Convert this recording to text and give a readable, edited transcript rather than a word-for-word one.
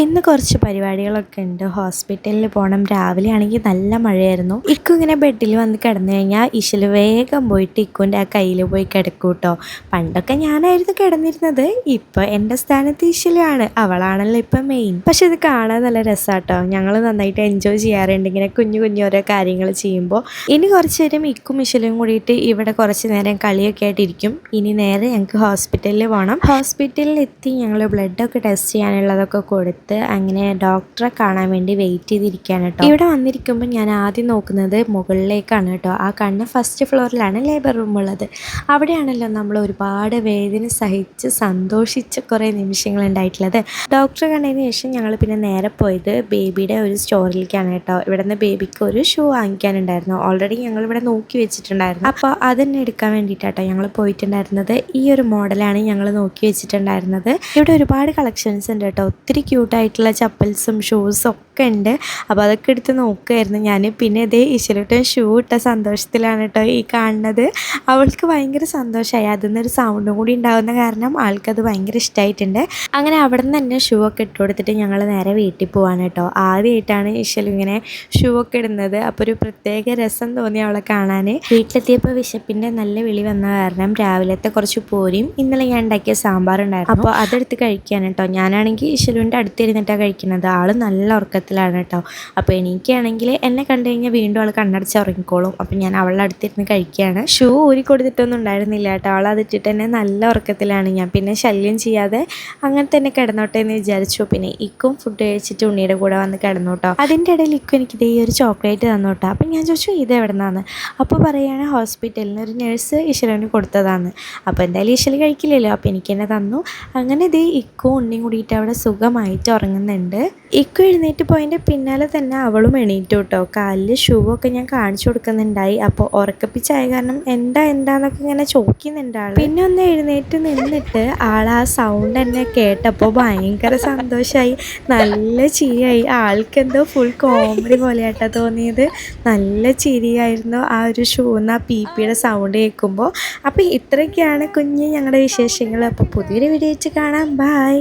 ഇന്ന് കുറച്ച് പരിപാടികളൊക്കെ ഉണ്ട്. ഹോസ്പിറ്റലിൽ പോകണം. രാവിലെ ആണെങ്കിൽ നല്ല മഴയായിരുന്നു. ഇക്കു ഇങ്ങനെ ബെഡിൽ വന്ന് കിടന്നു കഴിഞ്ഞാൽ ഇശല് വേഗം പോയിട്ട് ഇക്കുൻ്റെ ആ കയ്യിൽ പോയി കിടക്കും കേട്ടോ. പണ്ടൊക്കെ ഞാനായിരുന്നു കിടന്നിരുന്നത്. ഇപ്പോൾ എൻ്റെ സ്ഥാനത്ത് ഇശലാണ്. അവളാണല്ലോ ഇപ്പം മെയിൻ. പക്ഷെ ഇത് കാണാൻ നല്ല രസമാട്ടോ. ഞങ്ങൾ നന്നായിട്ട് എൻജോയ് ചെയ്യാറുണ്ട് ഇങ്ങനെ കുഞ്ഞു കുഞ്ഞു ഓരോ കാര്യങ്ങൾ ചെയ്യുമ്പോൾ. ഇനി കുറച്ച് നേരം ഇക്കും ഇശലും കൂടിയിട്ട് ഇവിടെ കുറച്ച് നേരം കളിയൊക്കെ ആയിട്ടിരിക്കും. ഇനി നേരെ ഞങ്ങൾക്ക് ഹോസ്പിറ്റലിൽ പോകണം. ഹോസ്പിറ്റലിൽ എത്തി ഞങ്ങൾ ബ്ലഡൊക്കെ ടെസ്റ്റ് ചെയ്യാനുള്ളതൊക്കെ കൊടുത്ത് അങ്ങനെ ഡോക്ടറെ കാണാൻ വേണ്ടി വെയിറ്റ് ചെയ്തിരിക്കുകയാണ് കേട്ടോ. ഇവിടെ വന്നിരിക്കുമ്പോൾ ഞാൻ ആദ്യം നോക്കുന്നത് മുകളിലേക്കാണ് കേട്ടോ. ആ കണ്ണ് ഫസ്റ്റ് ഫ്ലോറിലാണ് ലേബർ റൂം ഉള്ളത്. അവിടെയാണല്ലോ നമ്മൾ ഒരുപാട് വേദന സഹിച്ച് സന്തോഷിച്ച കുറേ നിമിഷങ്ങൾ ഉണ്ടായിട്ടുള്ളത്. ഡോക്ടറെ കണ്ടതിന് ശേഷം ഞങ്ങൾ പിന്നെ നേരെ പോയത് ബേബിയുടെ ഒരു സ്റ്റോറിലേക്കാണ് കേട്ടോ. ഇവിടെ നിന്ന് ബേബിക്ക് ഒരു ഷൂ വാങ്ങിക്കാനുണ്ടായിരുന്നു. ഓൾറെഡി ഞങ്ങൾ ഇവിടെ നോക്കി വെച്ചിട്ടുണ്ടായിരുന്നു. അപ്പോൾ അതന്നെ എടുക്കാൻ വേണ്ടിയിട്ടാട്ടോ ഞങ്ങൾ പോയിട്ടുണ്ടായിരുന്നത്. ഈ ഒരു മോഡലാണ് ഞങ്ങൾ നോക്കി വെച്ചിട്ടുണ്ടായിരുന്നത്. ഇവിടെ ഒരുപാട് കളക്ഷൻസ് ഉണ്ട് കേട്ടോ. ഒത്തിരി ക്യൂട്ടായിട്ടുള്ള ചപ്പൽസും ഷൂസും ഒക്കെ ഉണ്ട്. അപ്പോൾ അതൊക്കെ എടുത്ത് നോക്കുമായിരുന്നു ഞാൻ. പിന്നെ ഇതേ ഇശലിട്ടും ഷൂ ഇട്ട സന്തോഷത്തിലാണ് കേട്ടോ ഈ കാണുന്നത്. അവൾക്ക് ഭയങ്കര സന്തോഷമായി. അതിന്നൊരു സൗണ്ടും കൂടി ഉണ്ടാകുന്ന കാരണം ആൾക്കത് ഭയങ്കര ഇഷ്ടമായിട്ടുണ്ട്. അങ്ങനെ അവിടെ നിന്ന് തന്നെ ഷൂ ഒക്കെ ഇട്ട് കൊടുത്തിട്ട് ഞങ്ങൾ നേരെ വീട്ടിൽ പോവാണ് കേട്ടോ. ആദ്യമായിട്ടാണ് ഇശൽ ഇങ്ങനെ ഷൂ ഒക്കെ ഇടുന്നത്. അപ്പോൾ ഒരു പ്രത്യേക രസം തോന്നി അവളെ കാണാൻ. വീട്ടിലെത്തിയപ്പോൾ വിശപ്പിൻ്റെ നല്ല വിളി വന്ന കാരണം രാവിലത്തെ കുറച്ച് പൂരിയും ഇന്നലെ ഞാൻ ഉണ്ടാക്കിയ സാമ്പാറുണ്ടായിരുന്നു. അപ്പോൾ അതെടുത്ത് കഴിക്കാൻ കേട്ടോ. ഞാനാണെങ്കിൽ ഇശലുവിൻ്റെ അടുത്തിരുന്നിട്ടാണ് കഴിക്കുന്നത്. ആൾ നല്ല ഉറക്കത്തിലാണ് കേട്ടോ. അപ്പോൾ എനിക്കാണെങ്കിൽ എന്നെ കണ്ടു കഴിഞ്ഞാൽ വീണ്ടും ആൾ കണ്ണടച്ച് ഉറങ്ങിക്കോളും. അപ്പം ഞാൻ അവളുടെ അടുത്തിരുന്ന് കഴിക്കുകയാണ്. ഷൂ ഊരി കൊടുത്തിട്ടൊന്നും ഉണ്ടായിരുന്നില്ല കേട്ടോ. ആൾ അതിട്ടിട്ട് തന്നെ നല്ല ഉറക്കത്തിലാണ്. ഞാൻ പിന്നെ ശല്യം ചെയ്യാതെ അങ്ങനെ തന്നെ കിടന്നോട്ടെ എന്ന് വിചാരിച്ചു. പിന്നെ ഇക്കും ഫുഡ് കഴിച്ചിട്ട് ഉണ്ണിയുടെ കൂടെ വന്ന് കിടന്നു കേട്ടോ. അതിൻ്റെ ഇടയിൽ ഇക്കും എനിക്ക് ഇതേ ഒരു ചോക്ലേറ്റ് തന്നു കേട്ടോ. അപ്പം ഞാൻ ചോദിച്ചു ഇത് എവിടെ നിന്നാണ്. അപ്പോൾ പറയുകയാണ് ഹോസ്പിറ്റലിൽ നിന്ന് ഒരു നഴ്സ് ഈശ്വരന് കൊടുത്തതാണ്. അപ്പോൾ എന്തായാലും ഈശ്വരി കഴിക്കില്ലല്ലോ. അപ്പോൾ എനിക്ക് തന്നെ തന്നു. അങ്ങനെ ഇതേ ഇക്കും ഉണ്ണിയും കൂടിയിട്ട് അവിടെ സുഖമായിട്ട് ഉറങ്ങുന്നുണ്ട്. ഇക്കു എഴുന്നേറ്റ് പോയതിൻ്റെ പിന്നാലെ തന്നെ അവളും എണീറ്റു കേട്ടോ. കാലിൽ ഷൂ ഒക്കെ ഞാൻ കാണിച്ചു കൊടുക്കുന്നുണ്ടായി. അപ്പോൾ ഉറക്കപ്പിച്ചായ കാരണം എന്താന്നൊക്കെ ഇങ്ങനെ ചോദിക്കുന്നുണ്ട് ആൾ. പിന്നെ ഒന്ന് എഴുന്നേറ്റ് നിന്നിട്ട് ആൾ ആ സൗണ്ട് എന്നെ കേട്ടപ്പോൾ ഭയങ്കര സന്തോഷമായി. നല്ല ചിരിയായി. ആൾക്കെന്തോ ഫുൾ കോമഡി പോലെയായിട്ടാ തോന്നിയത്. നല്ല ചിരിയായിരുന്നു ആ ഒരു ഷൂന്ന് ആ പീപ്പിയുടെ സൗണ്ട് കേൾക്കുമ്പോൾ. അപ്പോൾ ഇത്രയൊക്കെയാണ് കുഞ്ഞ് ഞങ്ങളുടെ വിശേഷങ്ങൾ. അപ്പോൾ പുതിയൊരു വീഡിയോ വെച്ച് കാണാം. ബൈ.